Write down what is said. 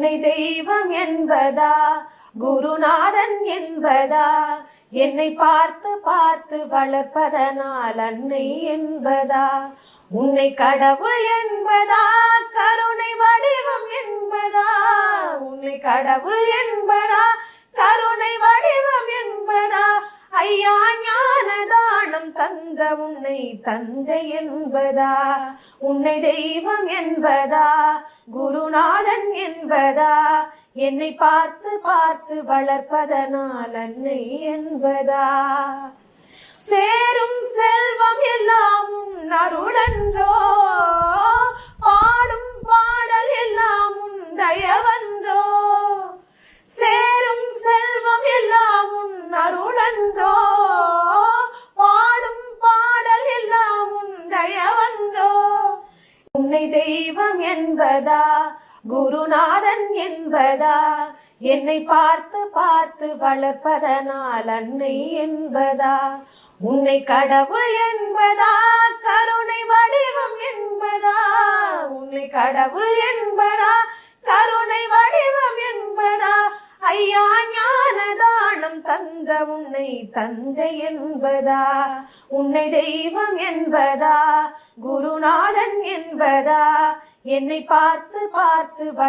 உன்னை தெய்வம் என்பதா குருநாதன் என்பதா என்னை பார்த்து பார்த்து வளர்ப்பதனால் அன்னை என்பதா உன்னை கடவுள் என்பதா கருணை வடிவம் என்பதா உன்னை கடவுள் என்பதா கருணை வடிவம் என்பதா ஐயா ஞானதானம் தந்த உன்னை தந்தை என்பதா உன்னை தெய்வம் என்பதா குருநாதன் என்பதா என்னை பார்த்து பார்த்து வளர்ப்பதனால் அன்னை என்பதா சேரும் செல்வம் எல்லாம் உன் அருளன்றோ பாடும் பாடல் எல்லாம் உன் தயவன்றோ சேரும் செல்வம் எல்லாம் உன் அருளன்றோ பாடும் பாடல் எல்லாம் உன் தயவன்றோ உன்னை தெய்வம் என்பதா குருநாதன் என்பதா என்னை பார்த்து பார்த்து வளர்ப்பதனால் அன்னை என்பதா உன்னை கடவுள் என்பதா கருணை வடிவம் என்பதா உன்னை கடவுள் என்பதா கருணை வடிவம் என்பதா ஐயா ஞானதானம் தந்த உன்னை தந்தை என்பதா உன்னை தெய்வம் என்பதா குருநாதன் என்பதா என்னை பார்த்து பார்த்து